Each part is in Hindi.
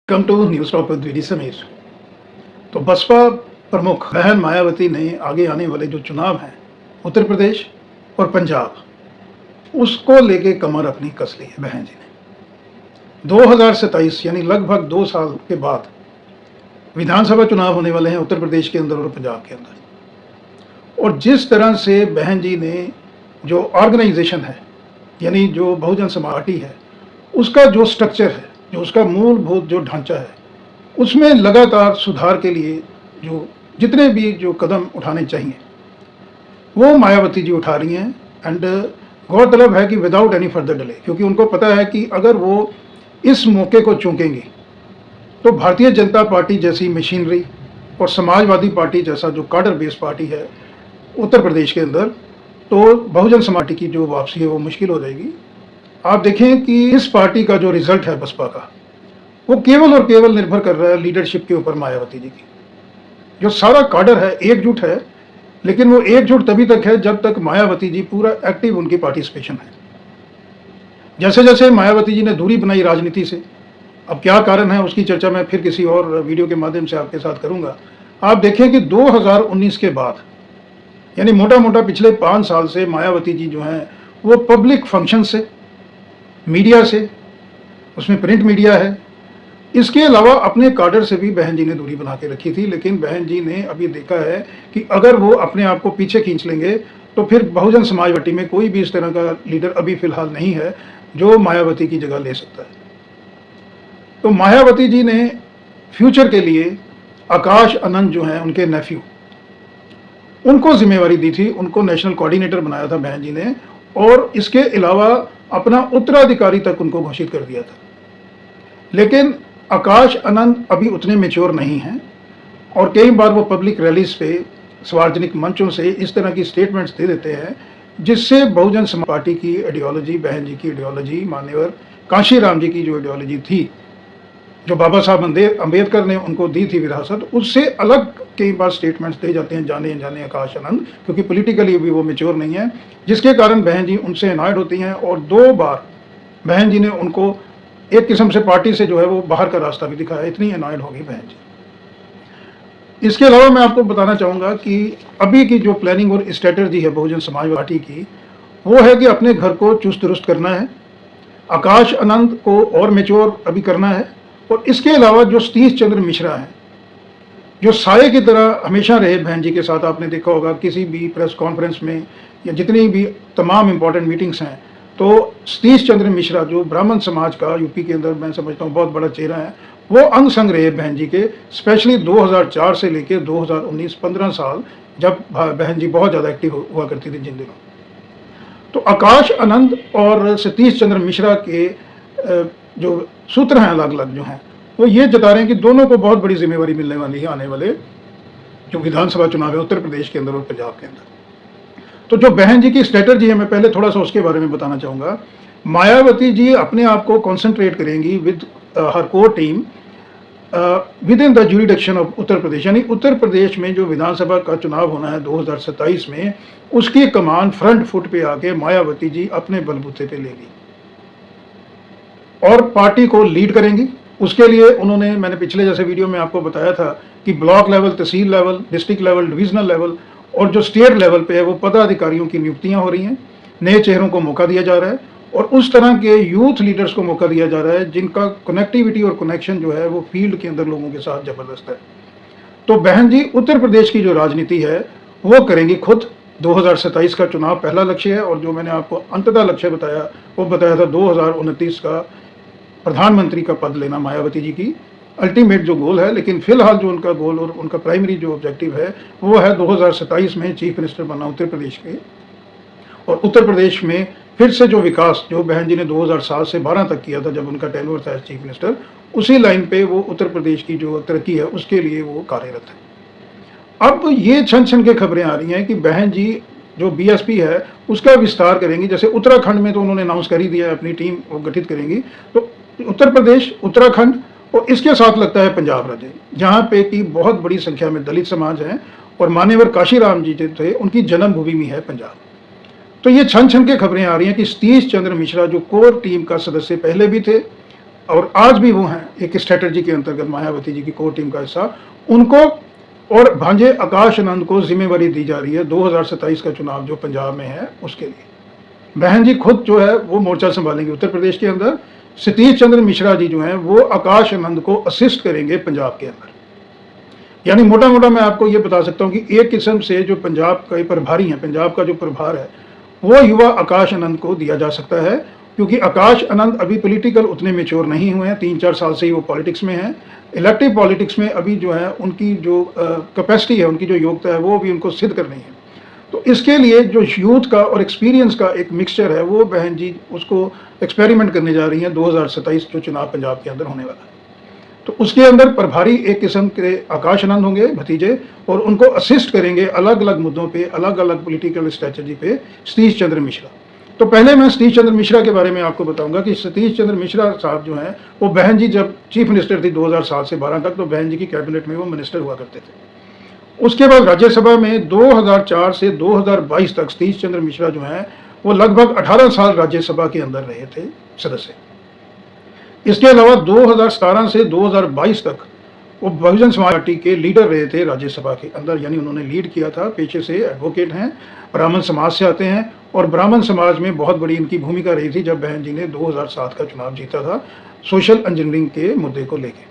Come to news talk with VD Sameer. तो बसपा प्रमुख बहन मायावती ने आगे आने वाले जो चुनाव हैं उत्तर प्रदेश और पंजाब, उसको लेके कमर अपनी कस ली है बहन जी ने। 2027 यानी लगभग 2 साल के बाद विधानसभा चुनाव होने वाले हैं उत्तर प्रदेश के अंदर और पंजाब के अंदर। और जिस तरह से बहन जी ने जो ऑर्गेनाइजेशन है यानी जो बहुजन समाज पार्टी है, उसका जो स्ट्रक्चर है, जो उसका मूलभूत जो ढांचा है, उसमें लगातार सुधार के लिए जो जितने भी जो कदम उठाने चाहिए वो मायावती जी उठा रही हैं। एंड गौरतलब है कि विदाउट एनी फर्दर डिले, क्योंकि उनको पता है कि अगर वो इस मौके को चूकेंगी तो भारतीय जनता पार्टी जैसी मशीनरी और समाजवादी पार्टी जैसा जो काडर बेस्ड पार्टी है उत्तर प्रदेश के अंदर, तो बहुजन समाज पार्टी की जो वापसी है वो मुश्किल हो जाएगी। आप देखें कि इस पार्टी का जो रिजल्ट है बसपा का, वो केवल और केवल निर्भर कर रहा है लीडरशिप के ऊपर मायावती जी की। जो सारा काडर है एकजुट है, लेकिन वो एकजुट तभी तक है जब तक मायावती जी पूरा एक्टिव उनकी पार्टिसिपेशन है। जैसे जैसे मायावती जी ने दूरी बनाई राजनीति से, अब क्या कारण है उसकी चर्चा मैं फिर किसी और वीडियो के माध्यम से आपके साथ करूंगा। आप देखें कि 2019 के बाद यानी मोटा मोटा पिछले 5 साल से मायावती जी जो हैं वो पब्लिक फंक्शन से, मीडिया से, उसमें प्रिंट मीडिया है, इसके अलावा अपने काडर से भी बहन जी ने दूरी बना के रखी थी। लेकिन बहन जी ने अभी देखा है कि अगर वो अपने आप को पीछे खींच लेंगे तो फिर बहुजन समाज पार्टी में कोई भी इस तरह का लीडर अभी फिलहाल नहीं है जो मायावती की जगह ले सकता है। तो मायावती जी ने फ्यूचर के लिए आकाश आनंद जो हैं उनके नेफ्यू, उनको जिम्मेवारी दी थी, उनको नेशनल कोऑर्डिनेटर बनाया था बहन जी ने, और इसके अलावा अपना उत्तराधिकारी तक उनको घोषित कर दिया था। लेकिन आकाश आनंद अभी उतने मैच्योर नहीं हैं और कई बार वो पब्लिक रैलीज पे, सार्वजनिक मंचों से इस तरह की स्टेटमेंट्स दे देते हैं जिससे बहुजन समाज पार्टी की आइडियोलॉजी, बहन जी की आइडियोलॉजी, मान्यवर कांशीराम जी की जो आइडियोलॉजी थी, जो बाबा साहब अम्बेडकर ने उनको दी थी विरासत, उससे अलग कई बार स्टेटमेंट्स दे जाते हैं जाने अनजाने आकाश आनंद, क्योंकि पॉलिटिकली भी वो मैच्योर नहीं है, जिसके कारण बहन जी उनसे अनॉयड होती हैं। और 2 बार बहन जी ने उनको एक किस्म से पार्टी से जो है वो बाहर का रास्ता भी दिखाया, इतनी अनॉयड होगी बहन जी। इसके अलावा मैं आपको बताना चाहूँगा कि अभी की जो प्लानिंग और स्ट्रेटजी है बहुजन समाज पार्टी की, वो है कि अपने घर को चुस्त दुरुस्त करना है, आकाश आनंद को और मैच्योर अभी करना है, और इसके अलावा जो सतीश चंद्र मिश्रा हैं, जो साये की तरह हमेशा रहे बहन जी के साथ, आपने देखा होगा किसी भी प्रेस कॉन्फ्रेंस में या जितनी भी तमाम इम्पोर्टेंट मीटिंग्स हैं, तो सतीश चंद्र मिश्रा जो ब्राह्मण समाज का यूपी के अंदर मैं समझता हूँ बहुत बड़ा चेहरा है, वो अंग संग रहे बहन जी के, स्पेशली 2004 से लेकर 2019 15 साल जब बहन जी बहुत ज़्यादा एक्टिव हुआ करती थी जिन दिनों। तो आकाश आनंद और सतीश चंद्र मिश्रा के जो सूत्र हैं अलग अलग जो हैं, वो ये जता रहे हैं कि दोनों को बहुत बड़ी जिम्मेवारी मिलने वाली है आने वाले जो विधानसभा चुनाव है उत्तर प्रदेश के अंदर और पंजाब के अंदर। तो जो बहन जी की स्ट्रेटजी है, मैं पहले थोड़ा सा उसके बारे में बताना चाहूँगा। मायावती जी अपने आप को कॉन्सेंट्रेट करेंगी with her core team within the jurisdiction of Uttar Pradesh, यानी उत्तर प्रदेश में जो विधानसभा का चुनाव होना है 2027 में, उसकी कमान फ्रंट फुट पे आके मायावती जी अपने बलबूते पे लेगी और पार्टी को लीड करेंगी। उसके लिए उन्होंने, मैंने पिछले जैसे वीडियो में आपको बताया था कि block level, tehsil level, district level, divisional level और जो स्टेट लेवल पे है वो पदाधिकारियों की नियुक्तियां हो रही हैं, नए चेहरों को मौका दिया जा रहा है और उस तरह के यूथ लीडर्स को मौका दिया जा रहा है जिनका कनेक्टिविटी और कनेक्शन जो है वो फील्ड के अंदर लोगों के साथ ज़बरदस्त है। तो बहन जी उत्तर प्रदेश की जो राजनीति है वो करेंगी खुद। 2027 का चुनाव पहला लक्ष्य है और जो मैंने आपको अंततः लक्ष्य बताया वो बताया था 2029 का प्रधानमंत्री का पद लेना मायावती जी की अल्टीमेट जो गोल है। लेकिन फिलहाल जो उनका गोल और उनका प्राइमरी जो ऑब्जेक्टिव है वो है 2027 में चीफ मिनिस्टर बनना उत्तर प्रदेश के, और उत्तर प्रदेश में फिर से जो विकास जो बहन जी ने 2007 से 12 तक किया था जब उनका टेन्योर था चीफ मिनिस्टर, उसी लाइन पे वो उत्तर प्रदेश की जो तरक्की है उसके लिए वो कार्यरत है। अब ये छन छन के खबरें आ रही हैं कि बहन जी जो बीएसपी है उसका विस्तार करेंगी। जैसे उत्तराखंड में तो उन्होंने अनाउंस कर ही दिया है अपनी टीम वो गठित करेंगी, तो उत्तर प्रदेश, उत्तराखंड और इसके साथ लगता है पंजाब राज्य, जहाँ पे की बहुत बड़ी संख्या में दलित समाज हैं और मान्यवर काशीराम जी जो थे उनकी जन्मभूमि है पंजाब। तो ये छन छन के खबरें आ रही हैं कि सतीश चंद्र मिश्रा जो कोर टीम का सदस्य पहले भी थे और आज भी वो हैं एक स्ट्रेटजी के अंतर्गत मायावती जी की कोर टीम का हिस्सा, उनको और भांजे आकाश आनंद को जिम्मेवारी दी जा रही है 2027 का चुनाव जो पंजाब में है उसके लिए। बहन जी खुद जो है वो मोर्चा संभालेंगे उत्तर प्रदेश के अंदर, सतीश चंद्र मिश्रा जी जो हैं वो आकाश आनंद को असिस्ट करेंगे पंजाब के अंदर। यानी मोटा मोटा मैं आपको ये बता सकता हूँ कि एक किस्म से जो पंजाब का प्रभारी है, पंजाब का जो प्रभार है वो युवा आकाश आनंद को दिया जा सकता है, क्योंकि आकाश आनंद अभी पॉलिटिकल उतने मेच्योर नहीं हुए हैं, 3-4 साल से ही वो पॉलिटिक्स में हैं। इलेक्टिव पॉलिटिक्स में अभी जो है उनकी जो कैपेसिटी है, उनकी जो योग्यता है वो भी उनको सिद्ध करनी है। तो इसके लिए जो यूथ का और एक्सपीरियंस का एक मिक्सचर है वो बहन जी उसको एक्सपेरिमेंट करने जा रही हैं 2027 जो चुनाव पंजाब के अंदर होने वाला है। तो उसके अंदर प्रभारी एक किस्म के आकाश आनंद होंगे भतीजे, और उनको असिस्ट करेंगे अलग अलग मुद्दों पे, अलग अलग पॉलिटिकल स्ट्रेटजी पे सतीश चंद्र मिश्रा। तो पहले मैं सतीश चंद्र मिश्रा के बारे में आपको बताऊंगा कि सतीश चंद्र मिश्रा साहब जो हैं वो बहन जी जब चीफ मिनिस्टर थी 2007 से 12 तक, तो बहन जी की कैबिनेट में वो मिनिस्टर हुआ करते थे। उसके बाद राज्यसभा में 2004 से 2022 तक सतीश चंद्र मिश्रा जो हैं वो लगभग 18 साल राज्यसभा के अंदर रहे थे सदस्य। इसके अलावा 2017 से 2022 तक वो बहुजन समाज पार्टी के लीडर रहे थे राज्यसभा के अंदर, यानी उन्होंने लीड किया था। पेशे से एडवोकेट हैं, ब्राह्मण समाज से आते हैं, और ब्राह्मण समाज में बहुत बड़ी इनकी भूमिका रही थी जब बहन जी ने 2007 का चुनाव जीता था सोशल इंजीनियरिंग के मुद्दे को लेकर।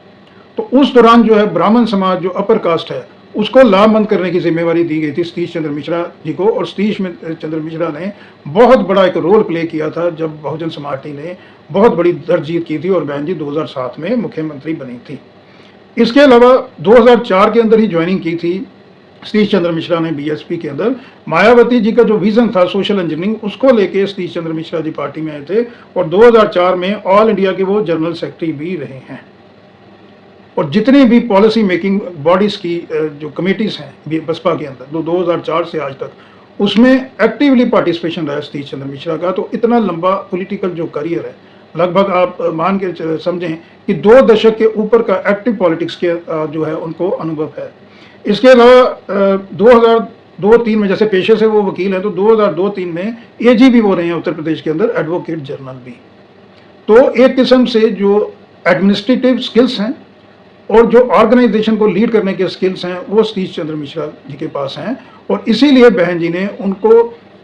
तो उस दौरान जो है ब्राह्मण समाज जो अपर कास्ट है उसको लामबंद करने की जिम्मेवारी दी गई थी सतीश चंद्र मिश्रा जी को, और सतीश चंद्र मिश्रा ने बहुत बड़ा एक रोल प्ले किया था जब बहुजन समाज पार्टी ने बहुत बड़ी दर जीत की थी और बहन जी 2007 में मुख्यमंत्री बनी थी। इसके अलावा 2004 के अंदर ही ज्वाइनिंग की थी सतीश चंद्र मिश्रा ने बीएसपी के अंदर। मायावती जी का जो विजन था सोशल इंजीनियरिंग उसको लेके सतीश चंद्र मिश्रा जी पार्टी में आए थे, और 2004 में ऑल इंडिया के वो जनरल सेक्रेटरी भी रहे हैं। और जितनी भी पॉलिसी मेकिंग बॉडीज की जो कमेटीज हैं बसपा के अंदर 2004 से आज तक, उसमें एक्टिवली पार्टिसिपेशन रहा सतीश चंद्र मिश्रा का। तो इतना लंबा पॉलिटिकल जो करियर है, लगभग आप मान के समझें कि 2 दशक के ऊपर का एक्टिव पॉलिटिक्स के जो है उनको अनुभव है। इसके अलावा 2002-03 में, जैसे पेशे से वो वकील हैं, तो 2002-03 में एजी भी वो रहे हैं उत्तर प्रदेश के अंदर, एडवोकेट जनरल भी। तो एक किस्म से जो एडमिनिस्ट्रेटिव स्किल्स हैं और जो ऑर्गेनाइजेशन को लीड करने के स्किल्स हैं वो सतीश चंद्र मिश्रा जी के पास हैं, और इसीलिए बहन जी ने उनको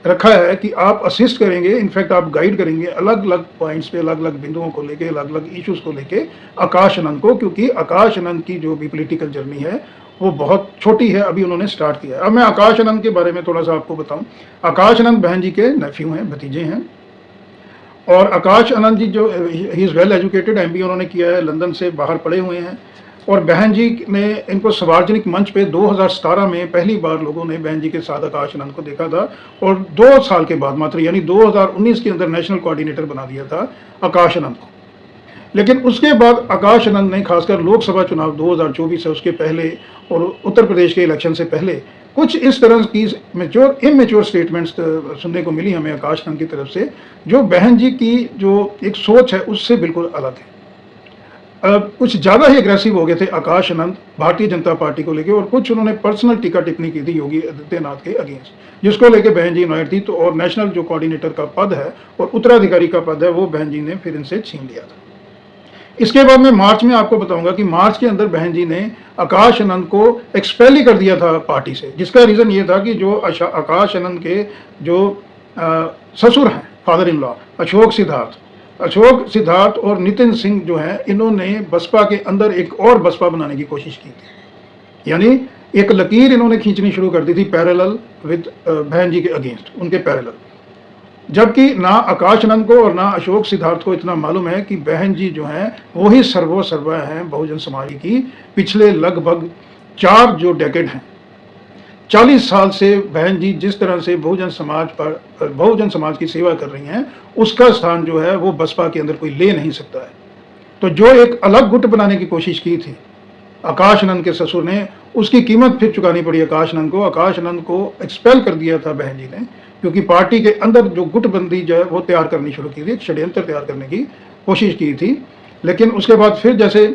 रखा है कि आप असिस्ट करेंगे, इनफैक्ट आप गाइड करेंगे अलग अलग पॉइंट्स पे, अलग अलग बिंदुओं को लेके, अलग अलग इश्यूज को लेके आकाश आनंद को, क्योंकि आकाश आनंद की जो भी पॉलिटिकल जर्नी है वो बहुत छोटी है, अभी उन्होंने स्टार्ट किया है। अब मैं आकाश आनंद के बारे में थोड़ा सा आपको बताऊं। आकाश आनंद बहन जी के नेफ्यू हैं, भतीजे हैं, और आकाश आनंद जी जो he is well educated, MBA उन्होंने किया है, लंदन से बाहर पढ़े हुए हैं। और बहन जी ने इनको सार्वजनिक मंच पे 2017 में पहली बार लोगों ने बहन जी के साथ आकाश आनंद को देखा था, और 2 साल के बाद मात्र यानी 2019 के अंदर नेशनल कोऑर्डिनेटर बना दिया था आकाश आनंद को। लेकिन उसके बाद आकाश आनंद ने खासकर लोकसभा चुनाव 2024 से उसके पहले और उत्तर प्रदेश के इलेक्शन से पहले कुछ इस तरह की इमेच्योर स्टेटमेंट्स सुनने को मिली हमें आकाश आनंद की तरफ से, जो बहन जी की जो एक सोच है उससे बिल्कुल अलग है। कुछ ज़्यादा ही एग्रेसिव हो गए थे आकाश आनंद भारतीय जनता पार्टी को लेके, और कुछ उन्होंने पर्सनल टीका टिप्पणी की थी योगी आदित्यनाथ के अगेंस्ट, जिसको लेके बहन जी नॉइड थी। तो और नेशनल जो कोऑर्डिनेटर का पद है और उत्तराधिकारी का पद है वो बहन जी ने फिर इनसे छीन लिया था। इसके बाद मैं मार्च में आपको बताऊंगा कि मार्च के अंदर बहन जी ने आकाश आनंद को एक्सपेल ही कर दिया था पार्टी से, जिसका रीज़न ये था कि जो आकाश आनंद के जो ससुर हैं, father in law Ashok Siddharth और नितिन सिंह जो हैं, इन्होंने बसपा के अंदर एक और बसपा बनाने की कोशिश की थी। यानी एक लकीर इन्होंने खींचनी शुरू कर दी थी पैरेलल विद बहन जी के अगेंस्ट, उनके पैरेलल। जबकि ना आकाश आनंद को और ना अशोक सिद्धार्थ को इतना मालूम है कि बहन जी जो हैं वही सर्वोसर्वा हैं बहुजन समाज की। पिछले लगभग 4 जो डेकेड हैं, 40 साल से बहन जी जिस तरह से बहुजन समाज की सेवा कर रही हैं, उसका स्थान जो है वो बसपा के अंदर कोई ले नहीं सकता है। तो जो एक अलग गुट बनाने की कोशिश की थी आकाश आनंद के ससुर ने, उसकी कीमत फिर चुकानी पड़ी आकाश आनंद को। आकाश आनंद को एक्सपेल कर दिया था बहन जी ने, क्योंकि पार्टी के अंदर जो गुटबंदी जो है वो तैयार करनी शुरू की थी, षड्यंत्र तैयार करने की कोशिश की थी। लेकिन उसके बाद फिर जैसे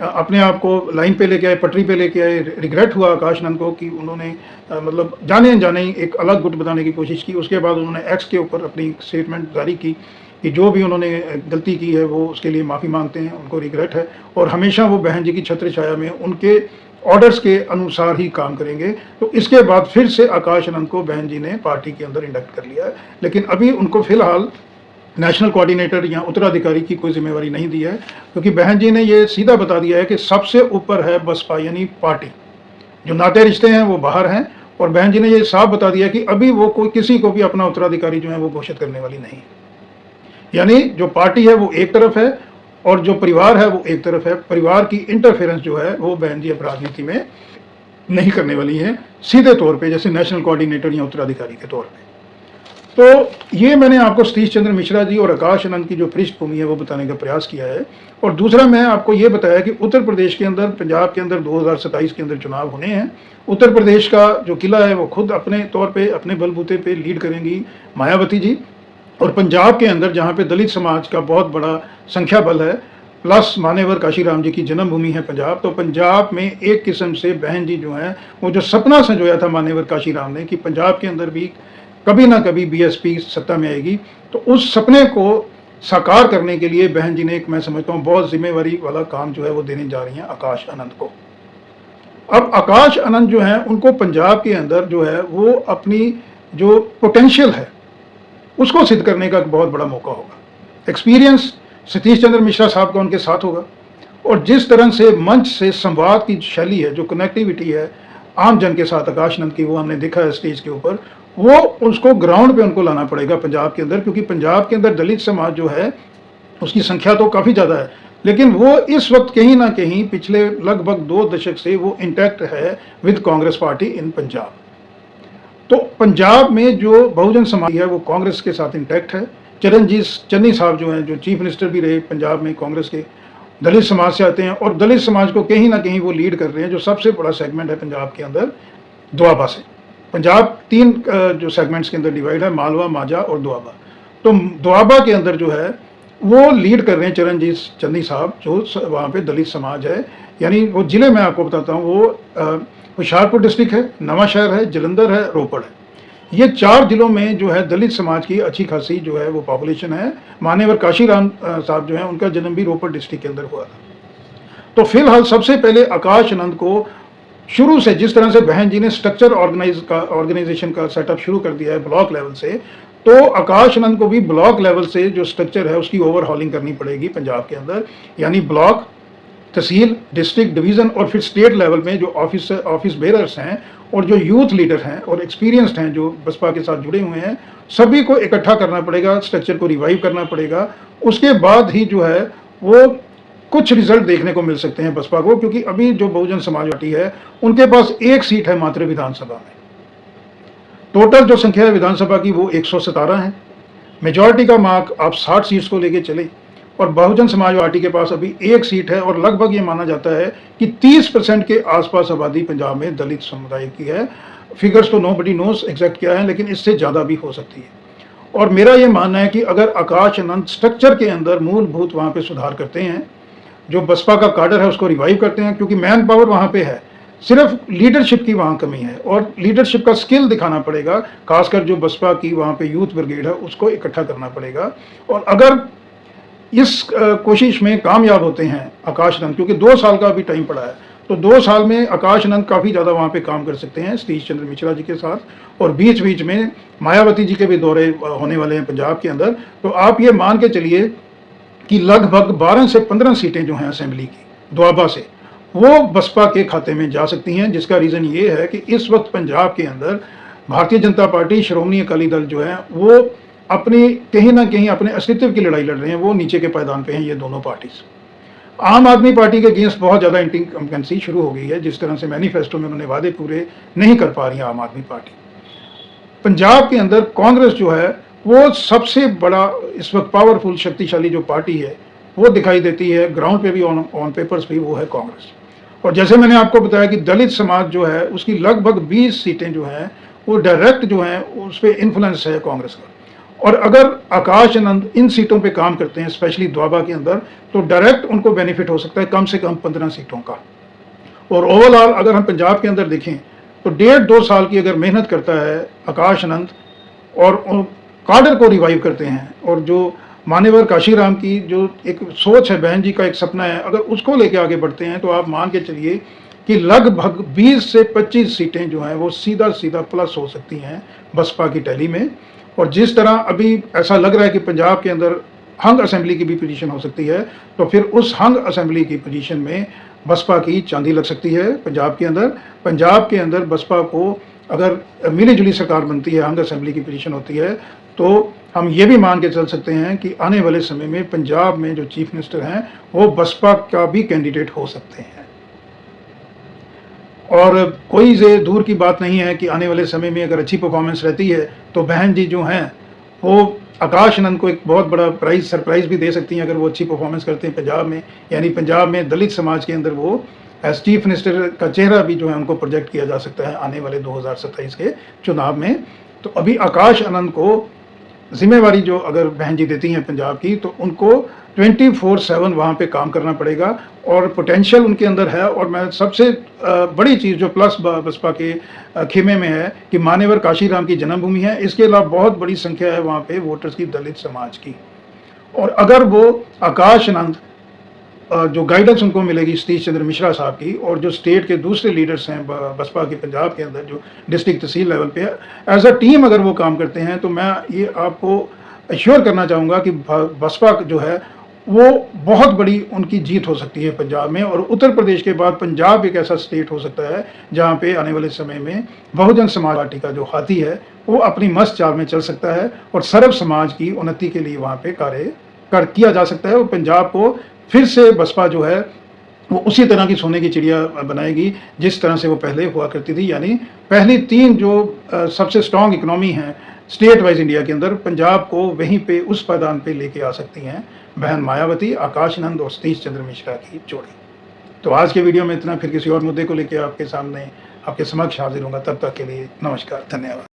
अपने आप को लाइन पे लेके आए, पटरी पे लेके आए, रिग्रेट हुआ आकाश आनंद को कि उन्होंने मतलब जाने अनजाने एक अलग गुट बनाने की कोशिश की। उसके बाद उन्होंने एक्स के ऊपर अपनी स्टेटमेंट जारी की कि जो भी उन्होंने गलती की है वो उसके लिए माफ़ी मांगते हैं, उनको रिग्रेट है और हमेशा वो बहन जी की छत्र छाया में उनके ऑर्डर्स के अनुसार ही काम करेंगे। तो इसके बाद फिर से आकाश आनंद को बहन जी ने पार्टी के अंदर इंडक्ट कर लिया है, लेकिन अभी उनको फिलहाल नेशनल कोऑर्डिनेटर या उत्तराधिकारी की कोई जिम्मेवारी नहीं दी है, क्योंकि बहन जी ने ये सीधा बता दिया है कि सबसे ऊपर है बसपा यानी पार्टी, जो नाते रिश्ते हैं वो बाहर हैं। और बहन जी ने ये साफ बता दिया कि अभी वो कोई किसी को भी अपना उत्तराधिकारी जो है वो घोषित करने वाली नहीं, यानी जो पार्टी है वो एक तरफ है और जो परिवार है वो एक तरफ है। परिवार की इंटरफेरेंस जो है वो बहन जी अब राजनीति में नहीं करने वाली है सीधे तौर पे, जैसे नेशनल कोऑर्डिनेटर या उत्तराधिकारी के तौर पे। तो ये मैंने आपको सतीश चंद्र मिश्रा जी और आकाश आनंद की जो पृष्ठभूमि है वो बताने का प्रयास किया है। और दूसरा मैं आपको ये बताया कि उत्तर प्रदेश के अंदर, पंजाब के अंदर 2027 के अंदर चुनाव होने हैं। उत्तर प्रदेश का जो किला है वो खुद अपने तौर पे, अपने बलबूते पे लीड करेंगी मायावती जी। और पंजाब के अंदर जहाँ पे दलित समाज का बहुत बड़ा संख्या बल है, प्लस मान्यवर काशीराम जी की जन्मभूमि है पंजाब, तो पंजाब में एक किस्म से बहन जी जो है वो जो सपना संजोया था मान्यवर काशीराम ने कि पंजाब के अंदर भी कभी ना कभी बीएसपी सत्ता में आएगी, तो उस सपने को साकार करने के लिए बहन जी ने एक, मैं समझता हूँ, बहुत जिम्मेवारी वाला काम जो है वो देने जा रही हैं आकाश आनंद को। अब आकाश आनंद जो है उनको पंजाब के अंदर जो है वो अपनी जो पोटेंशियल है उसको सिद्ध करने का एक बहुत बड़ा मौका होगा। एक्सपीरियंस सतीश चंद्र मिश्रा साहब का उनके साथ होगा और जिस तरह से मंच से संवाद की शैली है, जो कनेक्टिविटी है आम जन के साथ आकाश आनंद की, वो हमने देखा है स्टेज के ऊपर, वो उसको ग्राउंड पे उनको लाना पड़ेगा पंजाब के अंदर, क्योंकि पंजाब के अंदर दलित समाज जो है उसकी संख्या तो काफ़ी ज़्यादा है, लेकिन वो इस वक्त कहीं ना कहीं पिछले लगभग 2 दशक से वो इंटैक्ट है विद कांग्रेस पार्टी इन पंजाब। तो पंजाब में जो बहुजन समाज है वो कांग्रेस के साथ इंटैक्ट है। चरणजीत चन्नी साहब जो हैं, जो चीफ मिनिस्टर भी रहे पंजाब में कांग्रेस के, दलित समाज से आते हैं और दलित समाज को कहीं ना कहीं वो लीड कर रहे हैं। जो सबसे बड़ा सेगमेंट है पंजाब के अंदर दोआबा से, पंजाब 3 जो सेगमेंट्स के अंदर डिवाइड है, मालवा, माझा और दोआबा। तो दोआबा के अंदर जो है वो लीड कर रहे हैं चरणजीत चन्नी साहब, जो वहाँ पे दलित समाज है। यानी वो जिले में आपको बताता हूँ, वो हुशियारपुर डिस्ट्रिक्ट है, नवांशहर है, जलंधर है, रोपड़ है। ये 4 जिलों में जो है दलित समाज की अच्छी खासी जो है वो पॉपुलेशन है। मान्यवर काशीराम साहब जो है उनका जन्म भी रोपड़ डिस्ट्रिक्ट के अंदर हुआ था। तो फिलहाल सबसे पहले आकाश आनंद को शुरू से, जिस तरह से बहन जी ने स्ट्रक्चर ऑर्गेनाइजेशन का सेटअप शुरू कर दिया है ब्लॉक लेवल से, तो आकाश आनंद को भी ब्लॉक लेवल से जो स्ट्रक्चर है उसकी ओवरहॉलिंग करनी पड़ेगी पंजाब के अंदर। यानी ब्लॉक, तहसील, डिस्ट्रिक्ट, डिवीज़न और फिर स्टेट लेवल में जो ऑफिस बेरर्स हैं और जो यूथ लीडर हैं और एक्सपीरियंस्ड हैं जो बसपा के साथ जुड़े हुए हैं, सभी को इकट्ठा करना पड़ेगा, स्ट्रक्चर को रिवाइव करना पड़ेगा। उसके बाद ही जो है वो कुछ रिजल्ट देखने को मिल सकते हैं बसपा को, क्योंकि अभी जो बहुजन समाज पार्टी है उनके पास 1 सीट है मात्र विधानसभा में। टोटल जो संख्या है विधानसभा की वो 117 है। मेजॉरिटी का मार्क आप 60 सीट्स को लेके चले और बहुजन समाज पार्टी के पास अभी 1 सीट है और लगभग ये माना जाता है कि 30% के आसपास आबादी पंजाब में दलित समुदाय की है। फिगर्स तो नोबडी नोस एग्जैक्ट क्या है, लेकिन इससे ज़्यादा भी हो सकती है। और मेरा ये मानना है कि अगर आकाश आनंद स्ट्रक्चर के अंदर मूलभूत वहाँ पे सुधार करते हैं, जो बसपा का काडर है उसको रिवाइव करते हैं, क्योंकि मैन पावर वहाँ पे है, सिर्फ लीडरशिप की वहाँ कमी है और लीडरशिप का स्किल दिखाना पड़ेगा। खासकर जो बसपा की वहाँ पे यूथ ब्रिगेड है उसको इकट्ठा करना पड़ेगा। और अगर इस कोशिश में कामयाब होते हैं आकाश आनंद, क्योंकि 2 साल का अभी टाइम पड़ा है, तो 2 साल में आकाश आनंद काफ़ी ज़्यादा वहाँ पे काम कर सकते हैं सतीश चंद्र मिश्रा जी के साथ। और बीच बीच में मायावती जी के भी दौरे होने वाले हैं पंजाब के अंदर। तो आप ये मान के चलिए कि लगभग 12 से 15 सीटें जो हैं असेंबली की दोआबा से, वो बसपा के खाते में जा सकती हैं। जिसका रीज़न ये है कि इस वक्त पंजाब के अंदर भारतीय जनता पार्टी, श्रोमणी अकाली दल जो है वो अपनी कहीं ना कहीं अपने अस्तित्व की लड़ाई लड़ रहे हैं, वो नीचे के पायदान पे हैं ये दोनों पार्टीज। आम आदमी पार्टी के अगेंस्ट बहुत ज़्यादा एंटी इंकम्बेंसी शुरू हो गई है, जिस तरह से मैनिफेस्टो में उन्होंने वादे पूरे नहीं कर पा रही है आम आदमी पार्टी। पंजाब के अंदर कांग्रेस जो है वो सबसे बड़ा इस वक्त पावरफुल शक्तिशाली जो पार्टी है वो दिखाई देती है, ग्राउंड पे भी ऑन पेपर्स भी वो है कांग्रेस। और जैसे मैंने आपको बताया कि दलित समाज जो है उसकी लगभग 20 सीटें जो हैं वो डायरेक्ट जो हैं उस पर इन्फ्लुएंस है कांग्रेस का। और अगर आकाश आनंद इन सीटों पे काम करते हैं, स्पेशली दोआबा के अंदर, तो डायरेक्ट उनको बेनिफिट हो सकता है कम से कम 15 सीटों का। और ओवरऑल अगर हम पंजाब के अंदर देखें तो 1.5-2 साल की अगर मेहनत करता है आकाश आनंद और काडर को रिवाइव करते हैं और जो मान्यवर काशीराम की जो एक सोच है, बहन जी का एक सपना है, अगर उसको लेके आगे बढ़ते हैं तो आप मान के चलिए कि लगभग 20 से 25 सीटें जो हैं वो सीधा सीधा प्लस हो सकती हैं बसपा की टैली में। और जिस तरह अभी ऐसा लग रहा है कि पंजाब के अंदर हंग असेंबली की भी पोजीशन हो सकती है, तो फिर उस हंग असेंबली की पोजीशन में बसपा की चांदी लग सकती है पंजाब के अंदर। पंजाब के अंदर बसपा को अगर मिली जुली सरकार बनती है, हंग असेंबली की पोजीशन होती है, तो हम ये भी मान के चल सकते हैं कि आने वाले समय में पंजाब में जो चीफ मिनिस्टर हैं वो बसपा का भी कैंडिडेट हो सकते हैं। और कोई से दूर की बात नहीं है कि आने वाले समय में अगर अच्छी परफॉर्मेंस रहती है तो बहन जी जो हैं वो आकाश आनंद को एक बहुत बड़ा सरप्राइज़ भी दे सकती हैं अगर वो अच्छी परफॉर्मेंस करते हैं पंजाब में। यानी पंजाब में दलित समाज के अंदर वो एज चीफ मिनिस्टर का चेहरा भी जो है उनको प्रोजेक्ट किया जा सकता है आने वाले 2027 के चुनाव में। तो अभी आकाश आनंद को जिम्मेवारी जो अगर बहन जी देती हैं पंजाब की, तो उनको 24/7 वहाँ पे काम करना पड़ेगा और पोटेंशियल उनके अंदर है। और मैं सबसे बड़ी चीज़ जो प्लस बसपा के खेमे में है कि मान्यवर काशीराम की जन्मभूमि है, इसके अलावा बहुत बड़ी संख्या है वहाँ पे वोटर्स की दलित समाज की। और अगर वो आकाश आनंद जो गाइडेंस उनको मिलेगी सतीश चंद्र मिश्रा साहब की, और जो स्टेट के दूसरे लीडर्स हैं बसपा के पंजाब के अंदर जो डिस्ट्रिक्ट तहसील लेवल पे एज अ टीम अगर वो काम करते हैं, तो मैं ये आपको एश्योर करना चाहूँगा कि बसपा जो है वो बहुत बड़ी उनकी जीत हो सकती है पंजाब में। और उत्तर प्रदेश के बाद पंजाब एक ऐसा स्टेट हो सकता है जहाँ पे आने वाले समय में बहुजन समाज पार्टी का जो हाथी है वो अपनी मस्त चाल में चल सकता है और सर्व समाज की उन्नति के लिए वहाँ पे कार्य किया जा सकता है। और पंजाब को फिर से बसपा जो है वो उसी तरह की सोने की चिड़िया बनाएगी जिस तरह से वो पहले हुआ करती थी। यानी पहली 3 जो सबसे स्ट्रॉन्ग इकोनॉमी हैं स्टेट वाइज इंडिया के अंदर, पंजाब को वहीं पे उस पायदान पे लेके आ सकती हैं बहन मायावती, आकाश आनंद और सतीश चंद्र मिश्रा की जोड़ी। तो आज के वीडियो में इतना, फिर किसी और मुद्दे को लेकर आपके सामने आपके समक्ष हाजिर होगा। तब तक के लिए नमस्कार, धन्यवाद।